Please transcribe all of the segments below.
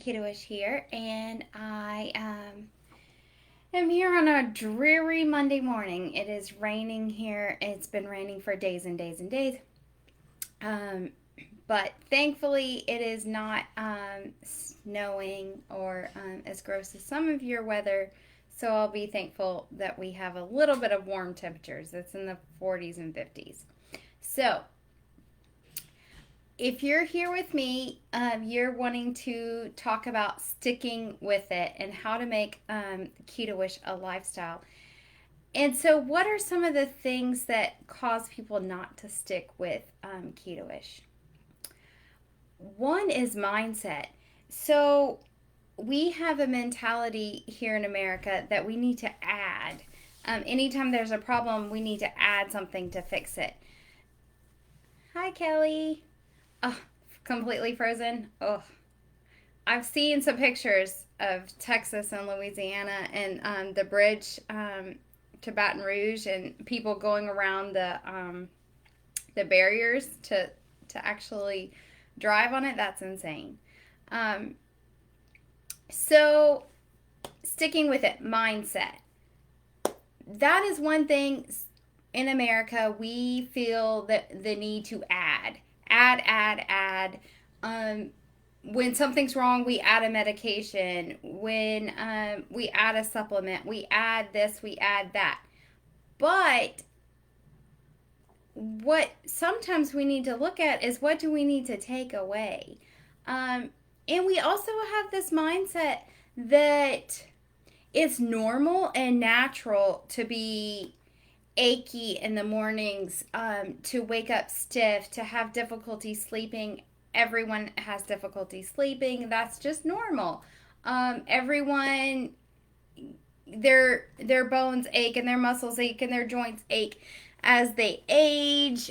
Ketoish here, and I am here on a dreary Monday morning. It is raining here. It's been raining for days and days and days. Um, but thankfully, it is not snowing or as gross as some of your weather. So I'll be thankful that we have a little bit of warm temperatures. It's in the 40s and 50s. So if you're here with me, you're wanting to talk about sticking with it and how to make Ketoish a lifestyle. And so, what are some of the things that cause people not to stick with Ketoish? One is mindset. So, we have a mentality here in America that we need to add. Anytime there's a problem, we need to add something to fix it. Hi, Kelly. Oh, completely frozen. Oh, I've seen some pictures of Texas and Louisiana and the bridge to Baton Rouge and people going around the barriers to actually drive on it. That's insane. Um, so sticking with it, mindset. That is one thing in America we feel that the need to add. When something's wrong, we add a medication. When we add a supplement, we add this, we add that. But what sometimes we need to look at is what do we need to take away? And we also have this mindset that it's normal and natural to be achy in the mornings, to wake up stiff, to have difficulty sleeping. Everyone has difficulty sleeping. That's just normal. Everyone, their bones ache and their muscles ache and their joints ache as they age.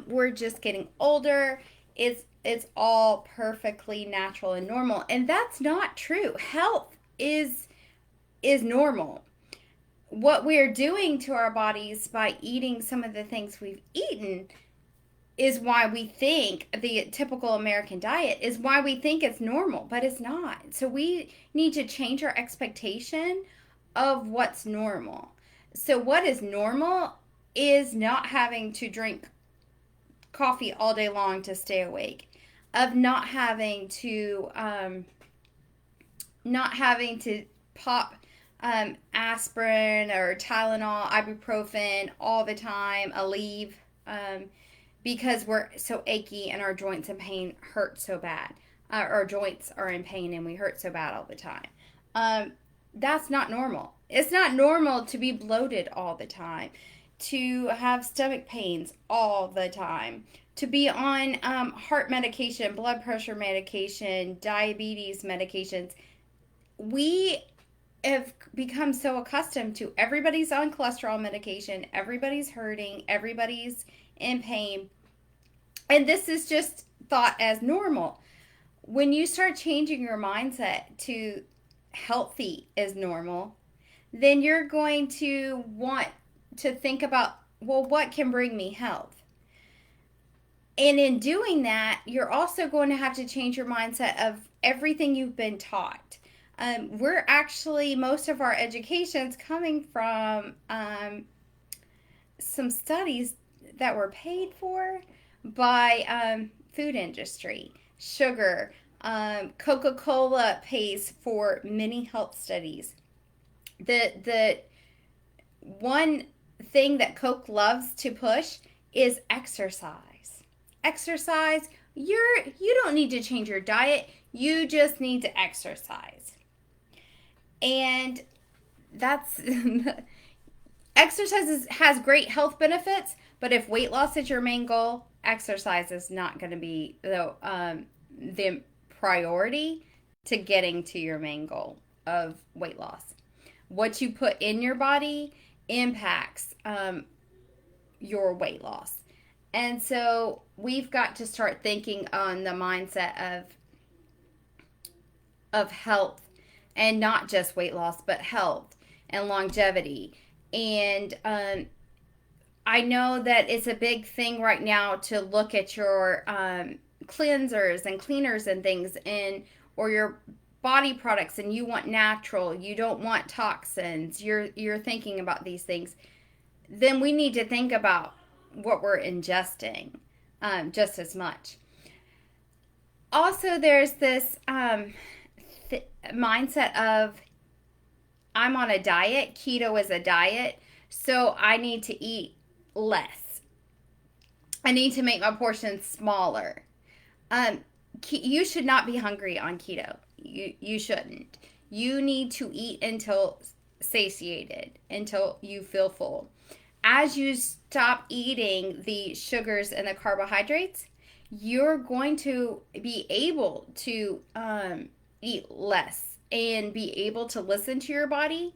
We're just getting older. It's all perfectly natural and normal, and that's not true. Health is normal. What we're doing to our bodies by eating some of the things we've eaten is why we think the typical American diet is why we think it's normal, but it's not. So we need to change our expectation of what's normal. So, what is normal is not having to drink coffee all day long to stay awake, of not having to pop aspirin or Tylenol, ibuprofen all the time, Aleve, because we're so achy and our joints in pain hurt so bad. Our joints are in pain and we hurt so bad all the time. That's not normal. It's not normal to be bloated all the time, to have stomach pains all the time, to be on heart medication, blood pressure medication, diabetes medications. We have become so accustomed to everybody's on cholesterol medication, everybody's hurting, everybody's in pain, and this is just thought as normal. When you start changing your mindset to healthy is normal, then you're going to want to think about, well, what can bring me health? And in doing that, you're also going to have to change your mindset of everything you've been taught. We're actually, most of our education's coming from some studies that were paid for by food industry. Sugar, Coca-Cola pays for many health studies. The one thing that Coke loves to push is exercise. Exercise. You don't need to change your diet. You just need to exercise. And that's exercise has great health benefits, but if weight loss is your main goal, exercise is not going to be the priority to getting to your main goal of weight loss. What you put in your body impacts your weight loss. And so we've got to start thinking on the mindset of health, and not just weight loss, but health and longevity. And I know that it's a big thing right now to look at your cleansers and cleaners and things, and or your body products and you want natural, you don't want toxins, you're thinking about these things, then we need to think about what we're ingesting just as much. Also, there's this mindset of I'm on a diet. Keto is a diet, so I need to eat less. I need to make my portions smaller. You should not be hungry on keto. You shouldn't. You need to eat until satiated, until you feel full. As you stop eating the sugars and the carbohydrates, you're going to be able to eat less and be able to listen to your body.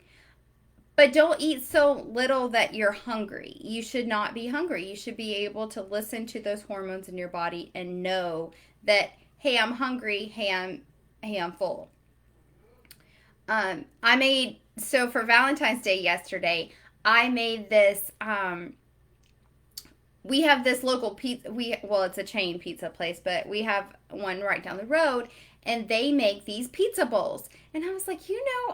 But don't eat so little that you're hungry. You should not be hungry. You should be able to listen to those hormones in your body and know that, hey, I'm hungry. Hey, I'm full. So for Valentine's Day yesterday, I made this. We have this local pizza. It's a chain pizza place, but we have one right down the road, and they make these pizza bowls. And I was like,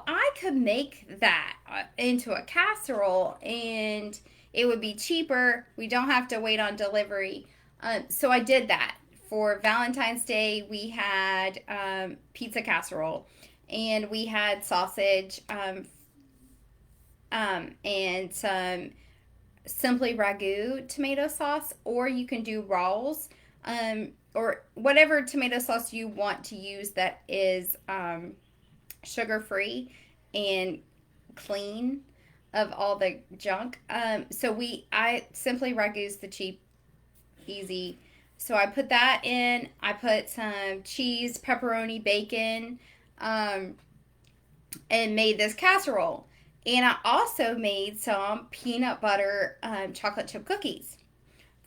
I could make that into a casserole, and it would be cheaper. We don't have to wait on delivery. So I did that. For Valentine's Day, we had pizza casserole, and we had sausage and some Simply Ragu tomato sauce, or you can do Rawls, or whatever tomato sauce you want to use that is sugar-free and clean of all the junk. I Simply Ragu's the cheap, easy. So I put that in. I put some cheese, pepperoni, bacon, and made this casserole. And I also made some peanut butter chocolate chip cookies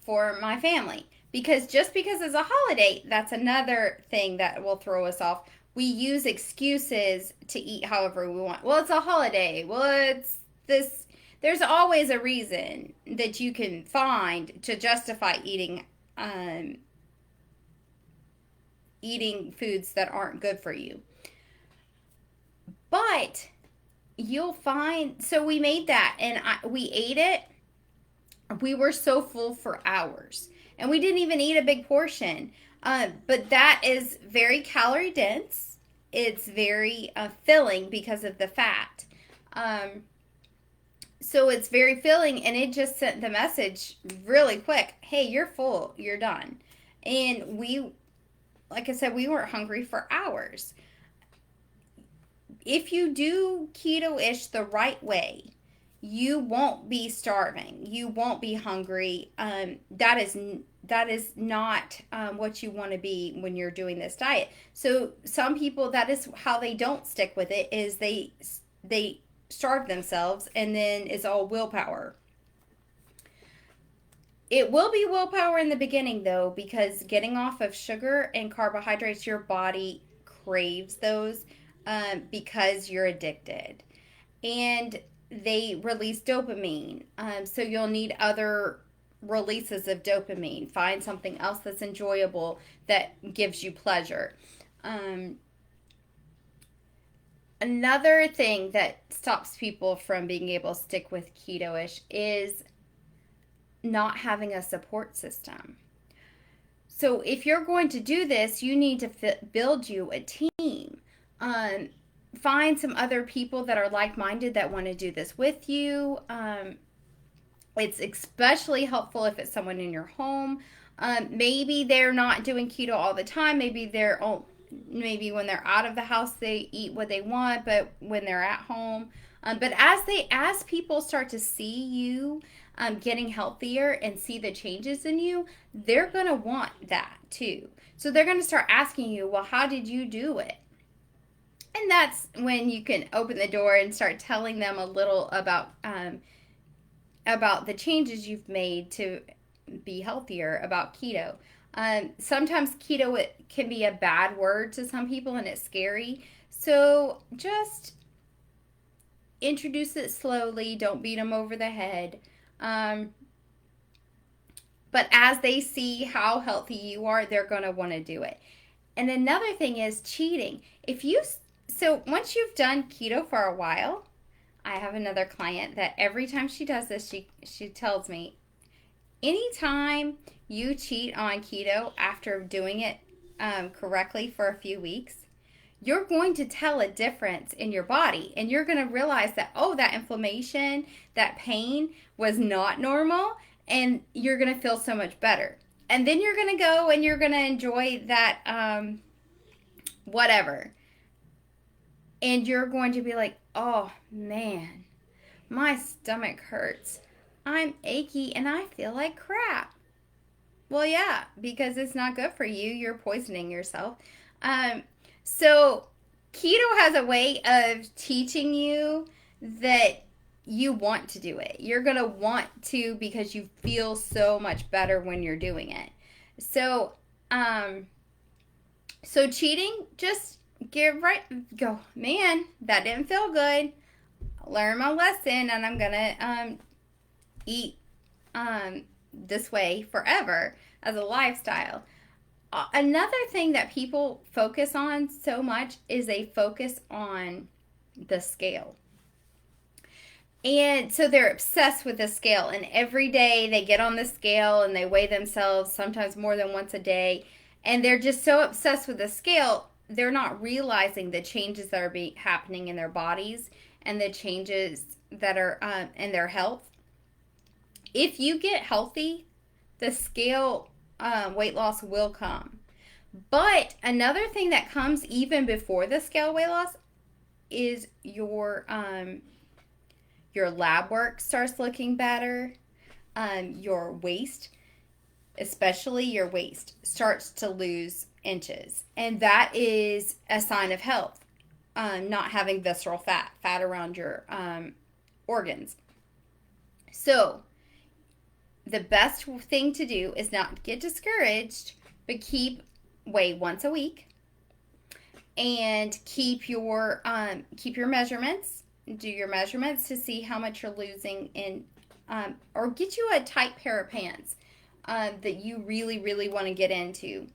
for my family. Because just because it's a holiday, that's another thing that will throw us off. We use excuses to eat however we want. Well, it's a holiday. Well, it's this. There's always a reason that you can find to justify eating foods that aren't good for you. But you'll find, so we made that and we ate it. We were so full for hours, and we didn't even eat a big portion. But that is very calorie dense. It's very filling because of the fat. So it's very filling, and it just sent the message really quick. Hey, you're full. You're done. And like I said, we weren't hungry for hours. If you do Ketoish the right way, you won't be starving. You won't be hungry. That is not what you want to be when you're doing this diet. So some people, that is how they don't stick with it, is they starve themselves, and then it's all willpower. It will be willpower in the beginning, though, because getting off of sugar and carbohydrates, your body craves those because you're addicted. And they release dopamine. So you'll need other releases of dopamine. Find something else that's enjoyable that gives you pleasure. Another thing that stops people from being able to stick with Ketoish is not having a support system. So if you're going to do this, you need to build you a team. Find some other people that are like-minded that want to do this with you. It's especially helpful if it's someone in your home. Maybe they're not doing keto all the time. Maybe when they're out of the house they eat what they want, but when they're at home. But as people start to see you getting healthier and see the changes in you, they're going to want that too. So they're going to start asking you, well, how did you do it? And that's when you can open the door and start telling them a little about the changes you've made to be healthier about keto. Sometimes keto, it can be a bad word to some people, and it's scary. So just introduce it slowly. Don't beat them over the head. But as they see how healthy you are, they're going to want to do it. And another thing is cheating. If you So once you've done keto for a while, I have another client that every time she does this, she tells me, anytime you cheat on keto after doing it correctly for a few weeks, you're going to tell a difference in your body, and you're going to realize that, oh, that inflammation, that pain was not normal, and you're going to feel so much better. And then you're going to go and you're going to enjoy that whatever, and you're going to be like, oh man, my stomach hurts, I'm achy, and I feel like crap. Well, yeah, because it's not good for you. You're poisoning yourself. So keto has a way of teaching you that you want to do it. You're going to want to because you feel so much better when you're doing it. So, so cheating, just go, man, that didn't feel good. Learn my lesson, and I'm going to eat this way forever as a lifestyle. Another thing that people focus on so much is they focus on the scale. And so they're obsessed with the scale, and every day they get on the scale and they weigh themselves, sometimes more than once a day, and they're just so obsessed with the scale, they're not realizing the changes that are happening in their bodies and the changes that are in their health. If you get healthy, the scale weight loss will come. But another thing that comes even before the scale weight loss is your lab work starts looking better. Your waist, especially your waist, starts to lose inches. And that is a sign of health. Not having visceral fat around your organs. So the best thing to do is not get discouraged, but weigh once a week, and keep your measurements. Do your measurements to see how much you're losing in, or get you a tight pair of pants that you really, really want to get into,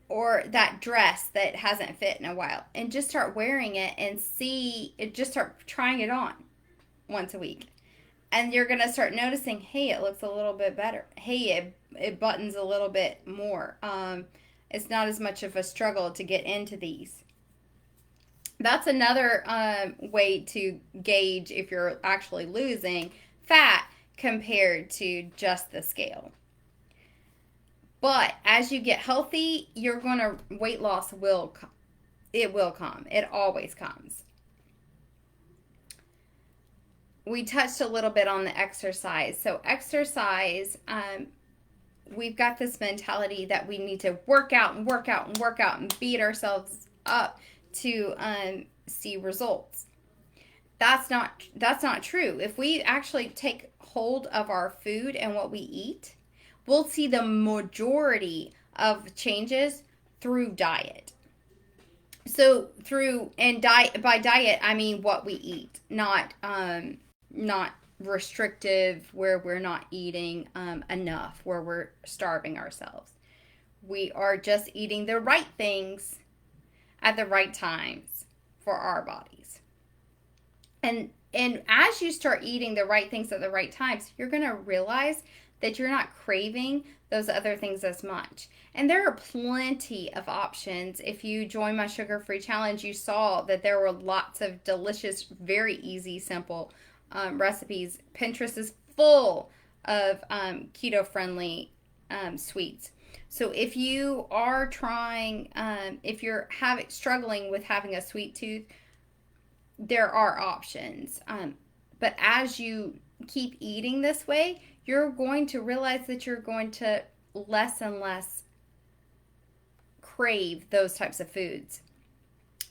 or that dress that hasn't fit in a while, and just start wearing it and just start trying it on once a week. And you're going to start noticing, hey, it looks a little bit better. Hey, it buttons a little bit more. It's not as much of a struggle to get into these. That's another way to gauge if you're actually losing fat compared to just the scale. But as you get healthy, weight loss will come. It will come. It always comes. We touched a little bit on the exercise. So exercise, we've got this mentality that we need to work out and work out and work out and beat ourselves up to see results. That's not true. If we actually take hold of our food and what we eat, we'll see the majority of changes through diet. So by diet, I mean what we eat, not restrictive where we're not eating enough, where we're starving ourselves. We are just eating the right things at the right times for our bodies. And as you start eating the right things at the right times, you're going to realize that you're not craving those other things as much. And there are plenty of options. If you join my sugar-free challenge, you saw that there were lots of delicious, very easy, simple recipes. Pinterest is full of keto-friendly sweets. So if you are if you're struggling with having a sweet tooth, there are options. But as you keep eating this way, you're going to realize that you're going to less and less crave those types of foods,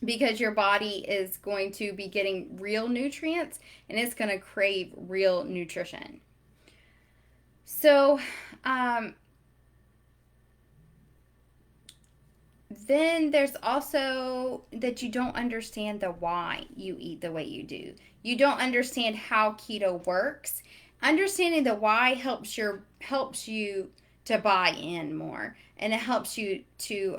because your body is going to be getting real nutrients and it's going to crave real nutrition. So, then there's also that you don't understand the why you eat the way you do. You don't understand how keto works. Understanding the why helps you to buy in more, and it helps you to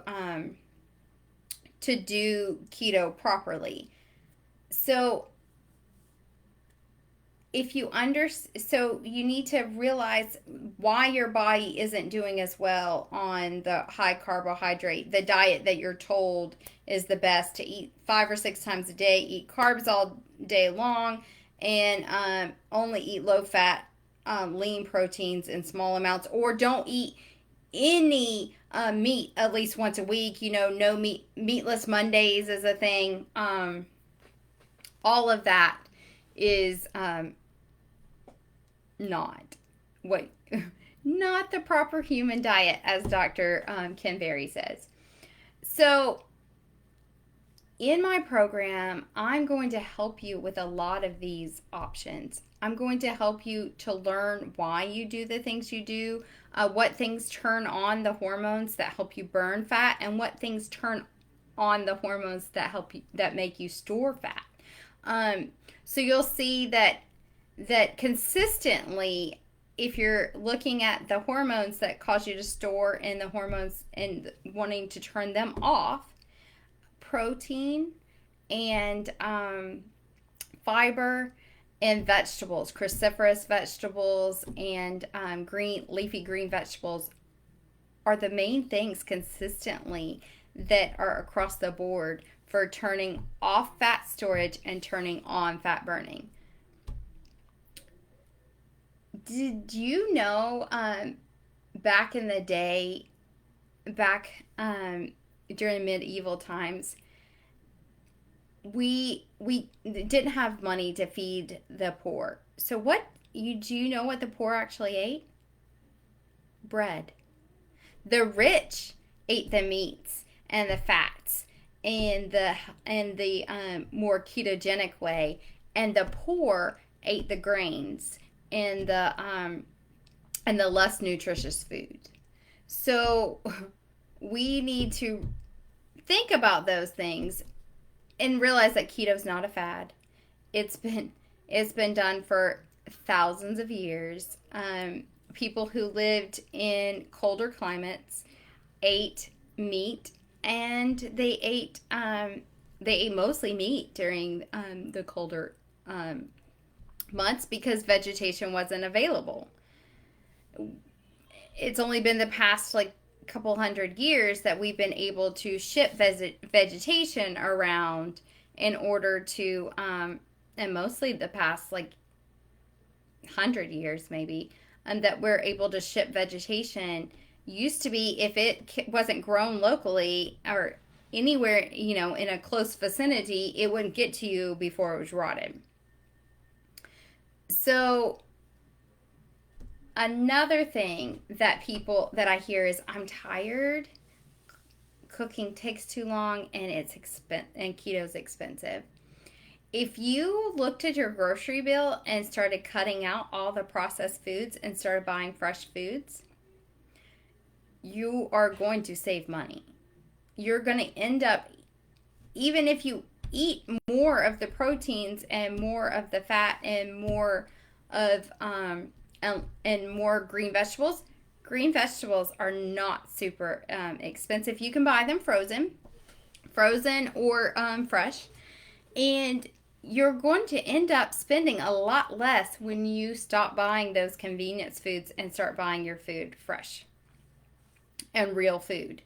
to do keto properly. So so you need to realize why your body isn't doing as well on the high carbohydrate, the diet that you're told is the best, to eat 5 or 6 times a day, eat carbs all day long, and only eat low fat, lean proteins in small amounts, or don't eat any meat at least once a week. No meatless Mondays is a thing. All of that is not what not the proper human diet, as Dr. Ken Berry says. So in my program, I'm going to help you with a lot of these options. I'm going to help you to learn why you do the things you do, what things turn on the hormones that help you burn fat, and what things turn on the hormones that make you store fat. So you'll see that consistently, if you're looking at the hormones that cause you to store and the hormones and wanting to turn them off, protein and fiber and vegetables, cruciferous vegetables and leafy green vegetables are the main things consistently that are across the board for turning off fat storage and turning on fat burning. Did you know back in the day, during medieval times, we didn't have money to feed the poor. So do you know what the poor actually ate? Bread. The rich ate the meats and the fats and the more ketogenic way, and the poor ate the grains and the less nutritious food. So we need to think about those things and realize that keto's not a fad. It's been done for thousands of years. People who lived in colder climates ate meat, and they ate mostly meat during the colder months because vegetation wasn't available. It's only been the past couple hundred years that we've been able to ship vegetation around in order to and mostly the past 100 years maybe, that we're able to ship vegetation. Used to be, if it wasn't grown locally or anywhere in a close vicinity, it wouldn't get to you before it was rotted. So another thing that I hear is, I'm tired, cooking takes too long, and and keto's expensive. If you looked at your grocery bill and started cutting out all the processed foods and started buying fresh foods, you are going to save money. You're going to end up, even if you eat more of the proteins and more of the fat and more of and more green vegetables. Green vegetables are not super expensive. You can buy them frozen or fresh, and you're going to end up spending a lot less when you stop buying those convenience foods and start buying your food fresh and real food.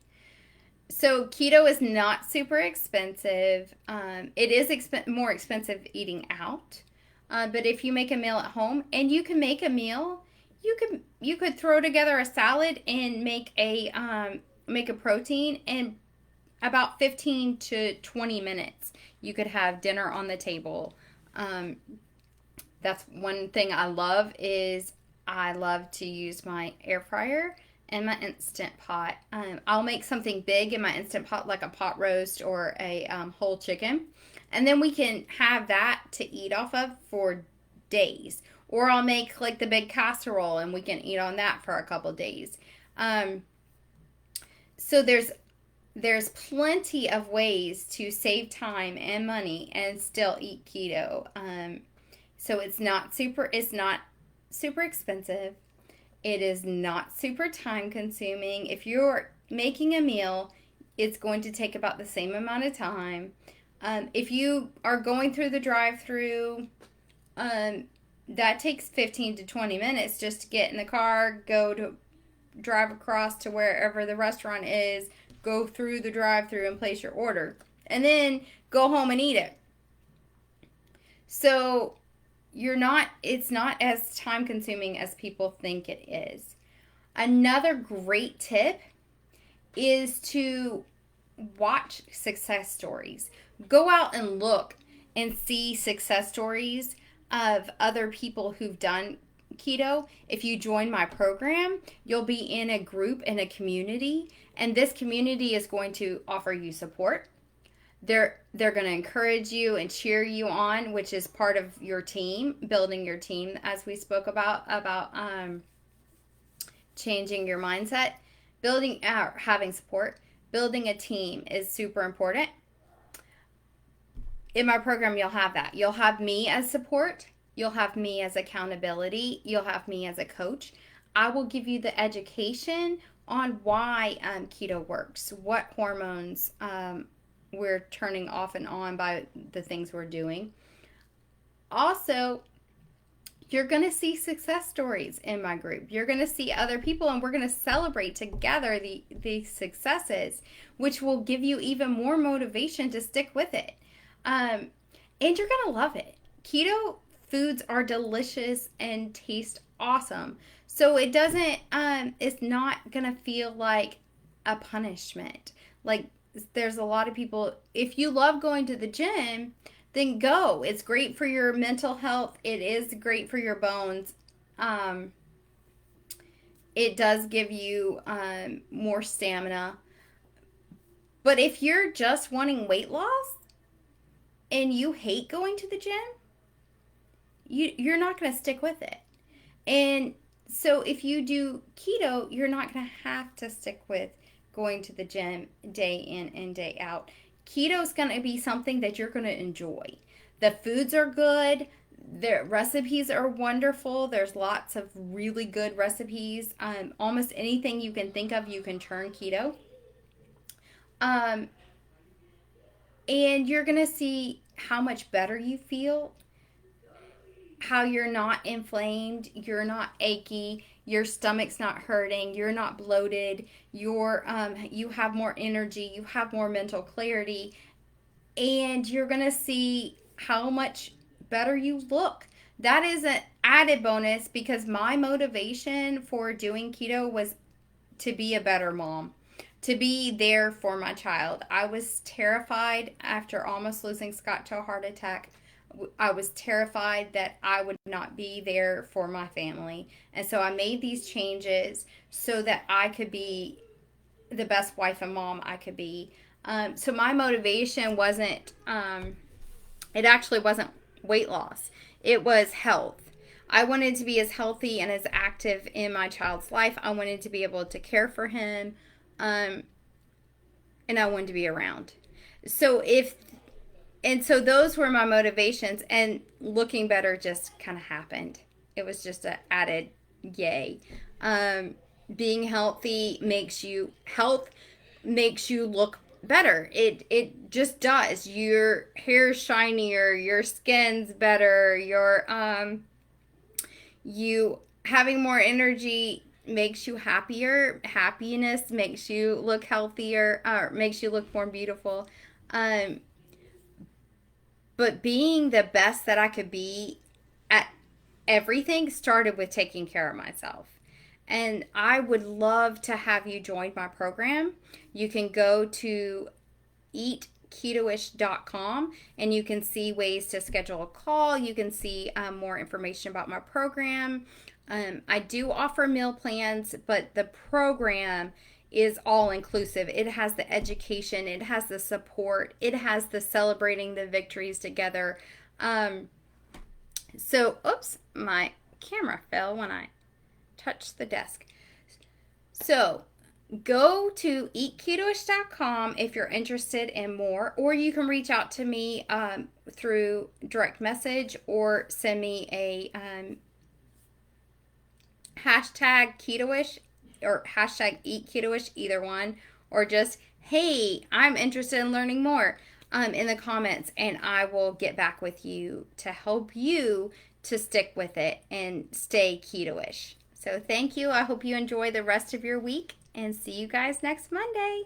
So keto is not super expensive. It is more expensive eating out. But if you make a meal at home, and you can make a meal, you could throw together a salad and make a protein in about 15 to 20 minutes. You could have dinner on the table. That's one thing I love to use my air fryer and my Instant Pot. I'll make something big in my Instant Pot, like a pot roast or a whole chicken. And then we can have that to eat off of for days. Or I'll make the big casserole and we can eat on that for a couple days. So there's plenty of ways to save time and money and still eat keto. So it's not super expensive. It is not super time consuming. If you're making a meal, It's going to take about the same amount of time. If you are going through the drive-through, that takes 15 to 20 minutes just to get in the car, drive across to wherever the restaurant is, go through the drive-through and place your order, and then go home and eat it. So it's not as time consuming as people think it is. Another great tip is to watch success stories. Go out and look and see success stories of other people who've done keto. If you join my program, you'll be in a group, in a community, and this community is going to offer you support. They're going to encourage you and cheer you on, which is part of your team, building your team, as we spoke about changing your mindset. Having support, building a team is super important. In my program, you'll have that. You'll have me as support. You'll have me as accountability. You'll have me as a coach. I will give you the education on why keto works, what hormones we're turning off and on by the things we're doing. Also, you're going to see success stories in my group. You're going to see other people, and we're going to celebrate together the successes, which will give you even more motivation to stick with it. And you're going to love it. Keto foods are delicious and taste awesome. So it doesn't, it's not going to feel like a punishment. Like, there's a lot of people, if you love going to the gym, then go. It's great for your mental health. It is great for your bones. It does give you more stamina. But if you're just wanting weight loss and you hate going to the gym, you're not going to stick with it. And so if you do keto, you're not going to have to stick with going to the gym day in and day out. Keto is going to be something that you're going to enjoy. The foods are good. The recipes are wonderful. There's lots of really good recipes. Almost anything you can think of, you can turn keto. And you're going to see how much better you feel, how you're not inflamed, you're not achy, your stomach's not hurting, you're not bloated, you have more energy, you have more mental clarity, and you're going to see how much better you look. That is an added bonus, because my motivation for doing keto was to be a better mom, to be there for my child. I was terrified after almost losing Scott to a heart attack. I was terrified that I would not be there for my family. And so I made these changes so that I could be the best wife and mom I could be. So my motivation wasn't, it actually wasn't weight loss. It was health. I wanted to be as healthy and as active in my child's life. I wanted to be able to care for him. And I wanted to be around. So those were my motivations, and looking better just kind of happened. It was just an added yay. Being healthy health makes you look better. It just does. Your hair's shinier, your skin's better, you having more energy makes you happier. Happiness makes you look healthier, or makes you look more beautiful. But being the best that I could be at everything started with taking care of myself. And I would love to have you join my program. You can go to eatketoish.com and you can see ways to schedule a call. You can see more information about my program. I do offer meal plans, but the program is all inclusive. It has the education, it has the support, it has the celebrating the victories together. Oops, my camera fell when I touched the desk. So go to eatketoish.com if you're interested in more, or you can reach out to me through direct message, or send me a hashtag Ketoish or hashtag Eat Ketoish, either one, or just hey, I'm interested in learning more in the comments, and I will get back with you to help you to stick with it and stay ketoish. So thank you. I hope you enjoy the rest of your week and see you guys next Monday.